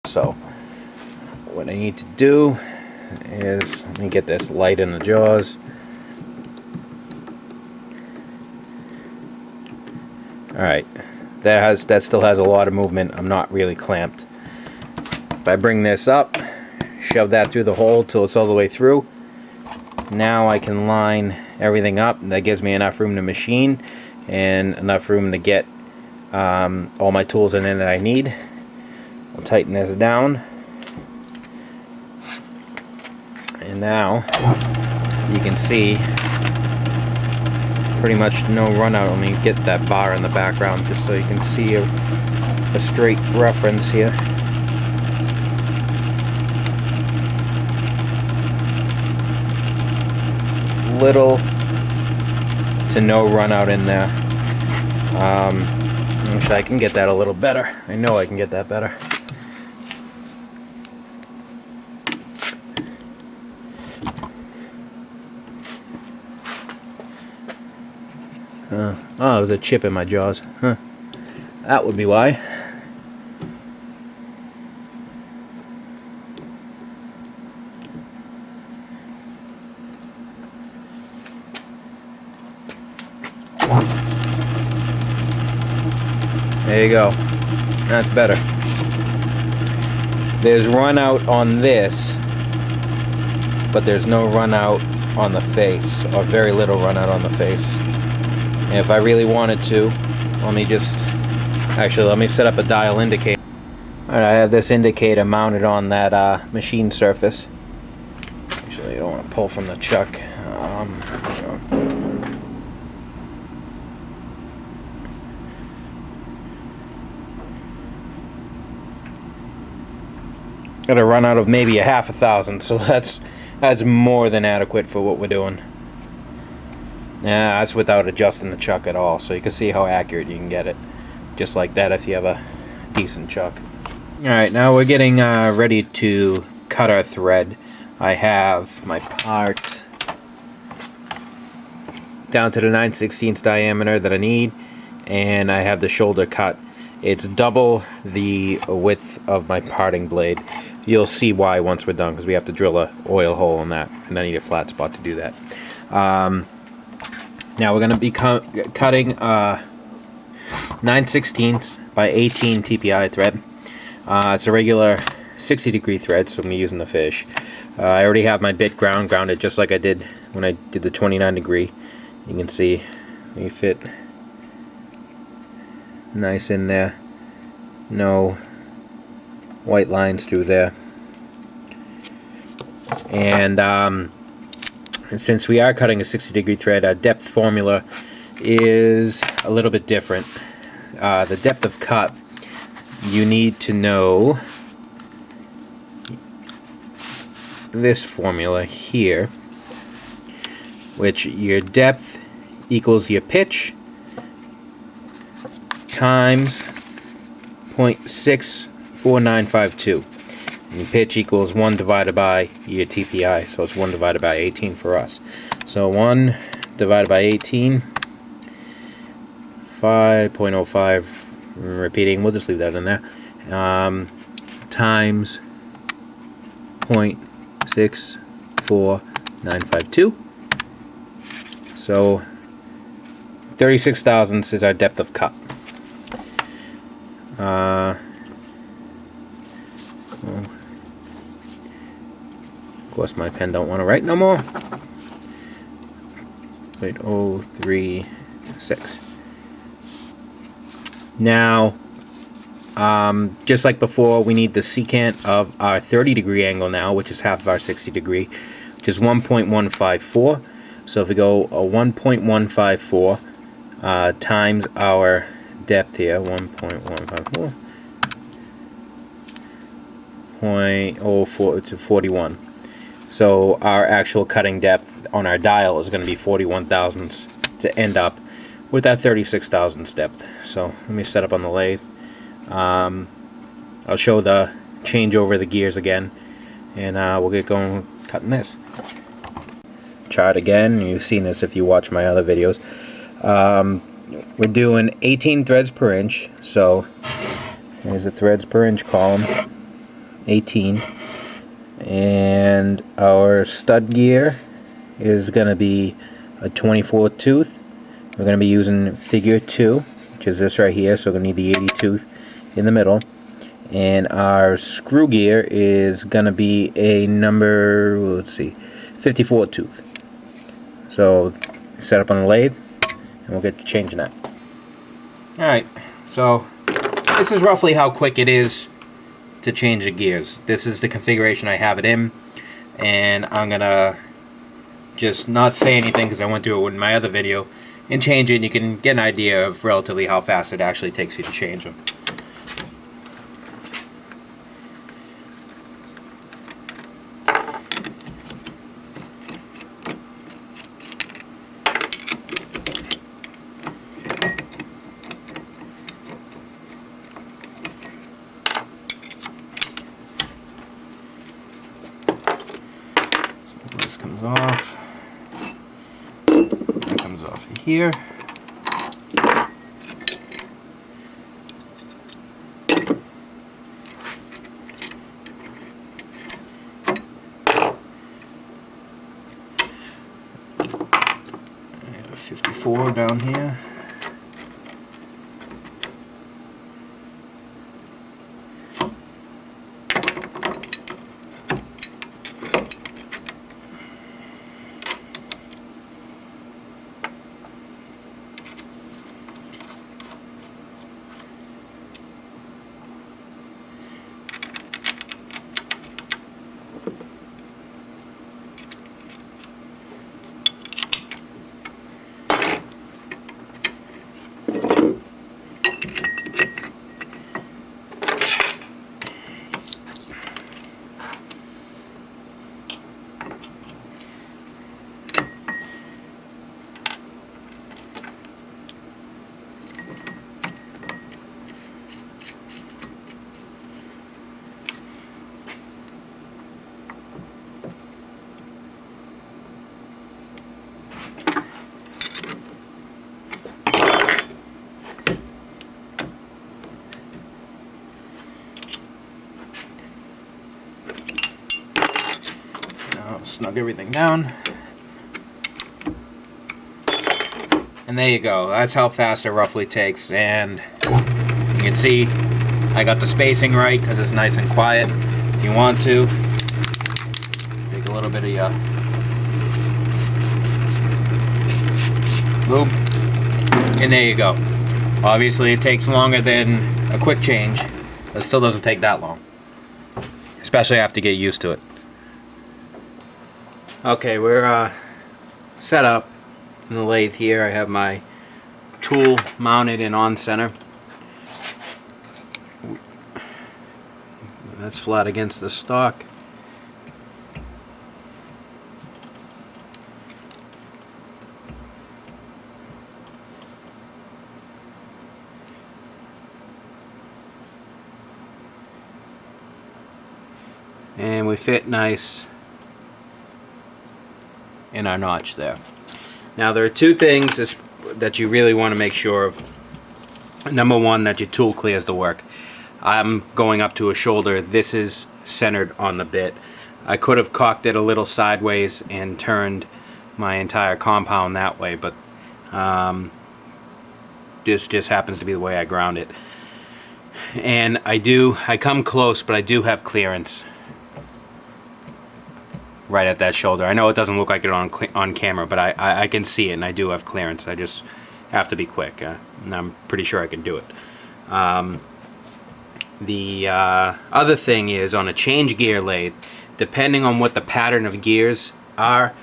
So what I need to do is, let me get this light in the jaws. Alright, that still has a lot of movement. I'm not really clamped. If I bring this up, shove that through the hole till it's all the way through, now I can line everything up. That gives me enough room to machine and enough room to get all my tools in there that I need. I'll tighten this down, and now you can see pretty much no run out. Let me get that bar in the background just so you can see a straight reference here. Little to no run out in there. I wish I can get that a little better. I know I can get that better. Oh, there's a chip in my jaws. Huh. That would be why. There you go. That's better. There's run out on this, but there's no run out on the face, or very little run out on the face. And if I really wanted to, let me set up a dial indicator. Alright, I have this indicator mounted on that machine surface. Actually, I don't want to pull from the chuck. Got a run out of maybe a half a thousand, so that's more than adequate for what we're doing. Yeah, that's without adjusting the chuck at all, so you can see how accurate you can get it. Just like that if you have a decent chuck. Alright, now we're getting ready to cut our thread. I have my part down to the 9/16 diameter that I need, and I have the shoulder cut. It's double the width of my parting blade. You'll see why once we're done, because we have to drill a oil hole in that, and I need a flat spot to do that. Now we're going to be cutting 9/16 by 18 Tpi thread. It's a regular 60-degree thread, so I'm using the fish. I already have my bit grounded just like I did when I did the 29-degree. You can see we fit nice in there. No white lines through there. And since we are cutting a 60-degree thread, our depth formula is a little bit different. The depth of cut, you need to know this formula here, which your depth equals your pitch times 0.64952. And your pitch equals 1 divided by your TPI, so it's 1 divided by 18 for us. So 1 divided by 18, 5.05, repeating, we'll just leave that in there, times 0.64952. So 36 thousandths is our depth of cut. Of course my pen don't want to write no more. 0.036. Now, just like before, we need the secant of our 30-degree angle now, which is half of our 60-degree, which is 1.154. So if we go 1.154 times our depth here, 1.154, 0.04 to 41. So our actual cutting depth on our dial is going to be 41 thousandths to end up with that 36 thousandths depth. So let me set up on the lathe. I'll show the change over the gears again, and we'll get going cutting this. Try it again. You've seen this if you watch my other videos. We're doing 18 threads per inch, so here's the threads per inch column. 18. And our stud gear is going to be a 24 tooth. We're going to be using figure 2, which is this right here, so we're going to need the 80 tooth in the middle. And our screw gear is going to be a number, let's see, 54 tooth. So set up on the lathe and we'll get to changing that. Alright, so this is roughly how quick it is to change the gears. This is the configuration I have it in, and I'm gonna just not say anything because I went through it in my other video and change it, and you can get an idea of relatively how fast it actually takes you to change them. This comes off. That comes off here. I have a 54 down here. Snug everything down, and there you go. That's how fast it roughly takes, and you can see I got the spacing right because it's nice and quiet. If you want to take a little bit of your lube, and there you go. Obviously it takes longer than a quick change, but it still doesn't take that long, especially after you get used to it. Okay, we're set up in the lathe here. I have my tool mounted and on center. That's flat against the stock. And we fit nice in our notch there. Now there are two things that you really want to make sure of. Number one, that your tool clears the work. I'm going up to a shoulder. This is centered on the bit. I could have cocked it a little sideways and turned my entire compound that way, but this just happens to be the way I ground it. And I come close, but I do have clearance right at that shoulder. I know it doesn't look like it on camera, but I can see it, and I do have clearance. I just have to be quick, and I'm pretty sure I can do it. The other thing is, on a change gear lathe, depending on what the pattern of gears are,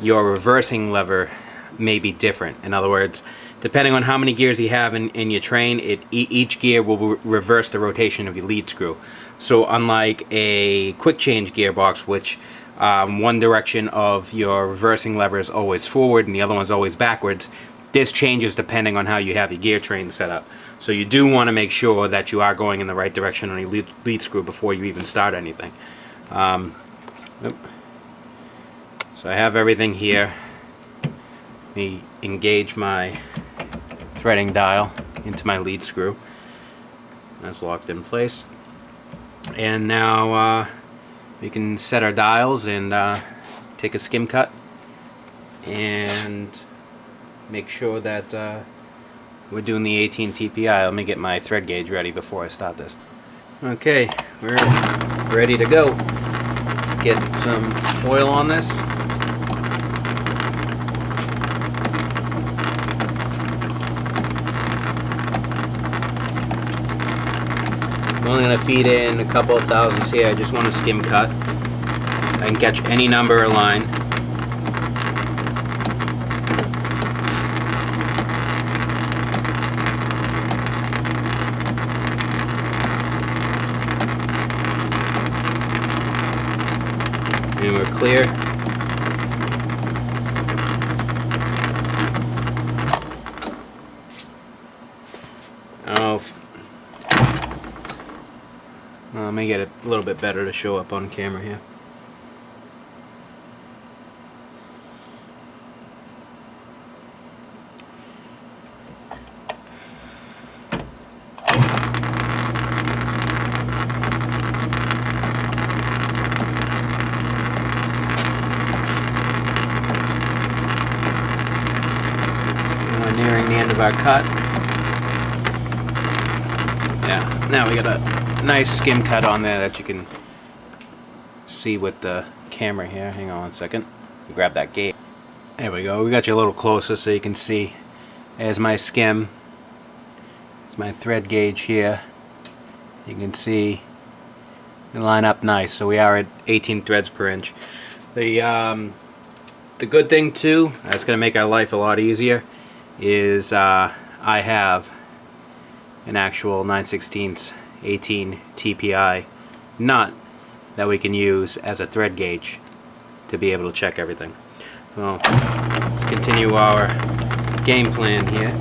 your reversing lever may be different. In other words, depending on how many gears you have in your train, each gear will reverse the rotation of your lead screw. So unlike a quick change gearbox, which one direction of your reversing lever is always forward and the other one's always backwards, this changes depending on how you have your gear train set up. So you do want to make sure that you are going in the right direction on your lead screw before you even start anything. So I have everything here. Let me engage my threading dial into my lead screw. That's locked in place. And now we can set our dials and take a skim cut and make sure that we're doing the 18 TPI. Let me get my thread gauge ready before I start this. Okay, we're ready to go. Let's get some oil on this. I'm only going to feed in a couple of thousandths here. I just want to skim cut. I can catch any number or line. And we're clear. I don't know if let me get it a little bit better to show up on camera here. We're nearing the end of our cut. Yeah, now we got a nice skim cut on there that you can see with the camera here. Hang on a second. Grab that gauge. There we go. We got you a little closer so you can see. There's my skim. It's my thread gauge here. You can see they line up nice. So we are at 18 threads per inch. The good thing too, that's going to make our life a lot easier, is I have an actual 9/16 18 TPI nut that we can use as a thread gauge to be able to check everything. Well, let's continue our game plan here.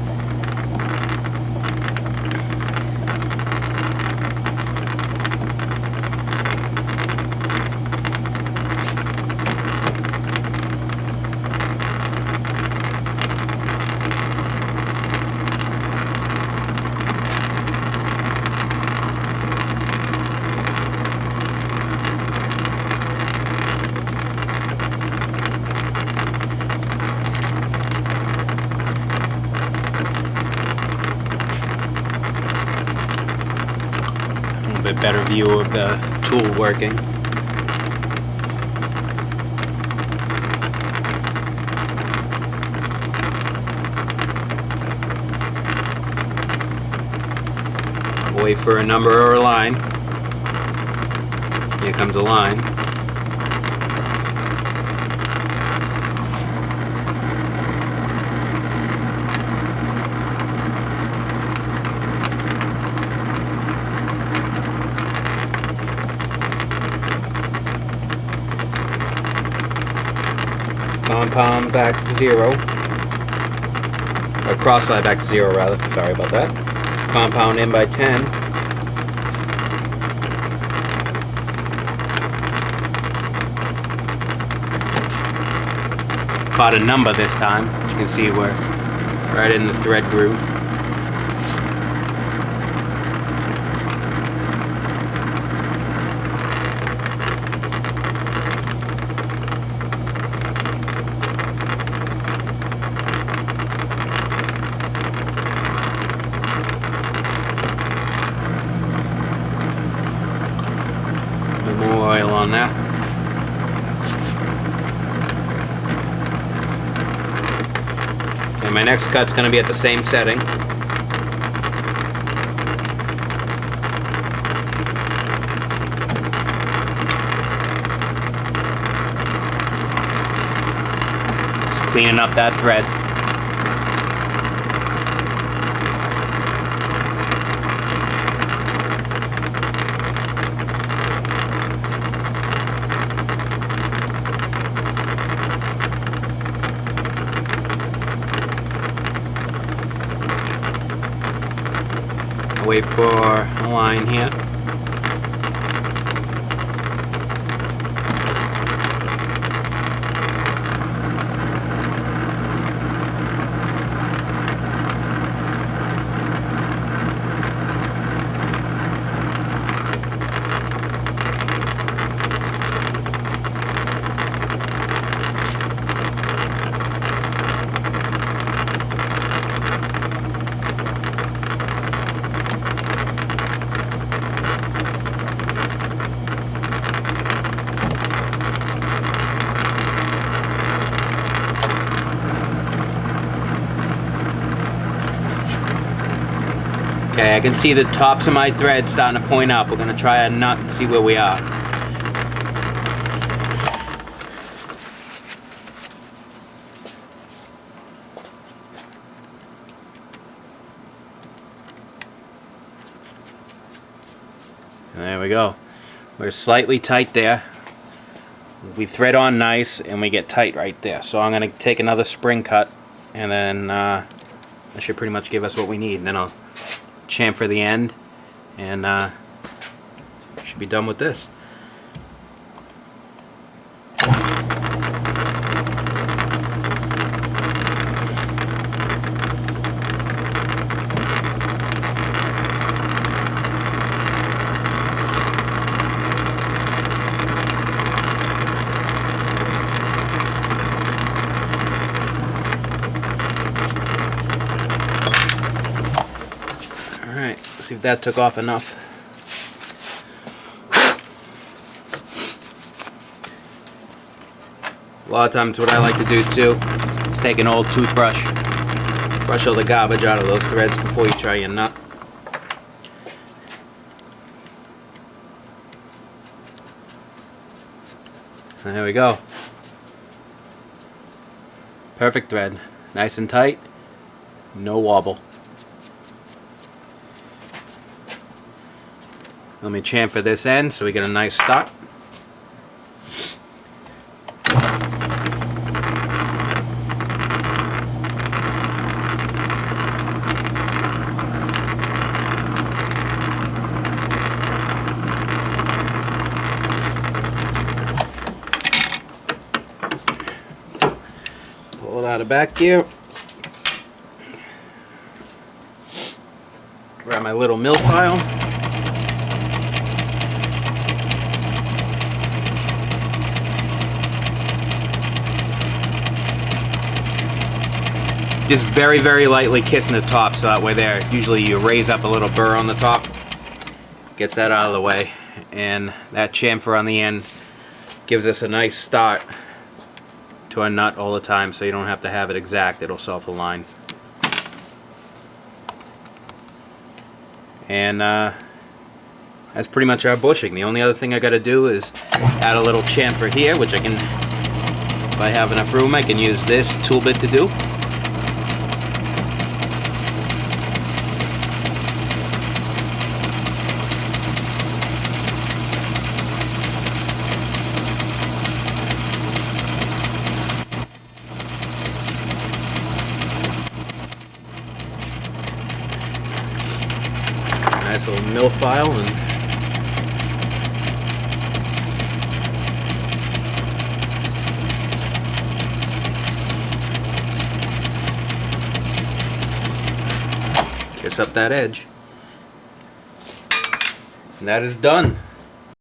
A bit better view of the tool working. Wait for a number or a line. Here comes a line. Compound back to 0, or cross slide back to 0 rather, sorry about that. Compound in by 10. Caught a number this time, as you can see we're right in the thread groove. More oil on there. Okay, my next cut's going to be at the same setting. Just cleaning up that thread. Wait for a line here. Okay, I can see the tops of my thread starting to point up. We're going to try a nut and see where we are. There we go. We're slightly tight there. We thread on nice and we get tight right there. So I'm going to take another spring cut, and then that should pretty much give us what we need. And then I'll chamfer the end, and should be done with this. Alright, see if that took off enough. A lot of times what I like to do too is take an old toothbrush, brush all the garbage out of those threads before you try your nut. And there we go. Perfect thread. Nice and tight, no wobble. Let me chamfer this end so we get a nice start. Pull it out of back gear. Grab my little mill file. Just very, very lightly kissing the top, so that way there, usually you raise up a little burr on the top, gets that out of the way, and that chamfer on the end gives us a nice start to our nut all the time, so you don't have to have it exact, it'll self-align. And that's pretty much our bushing. The only other thing I gotta do is add a little chamfer here, which I can, if I have enough room, I can use this tool bit to do. Nice little mill file, and kiss up that edge. And that is done.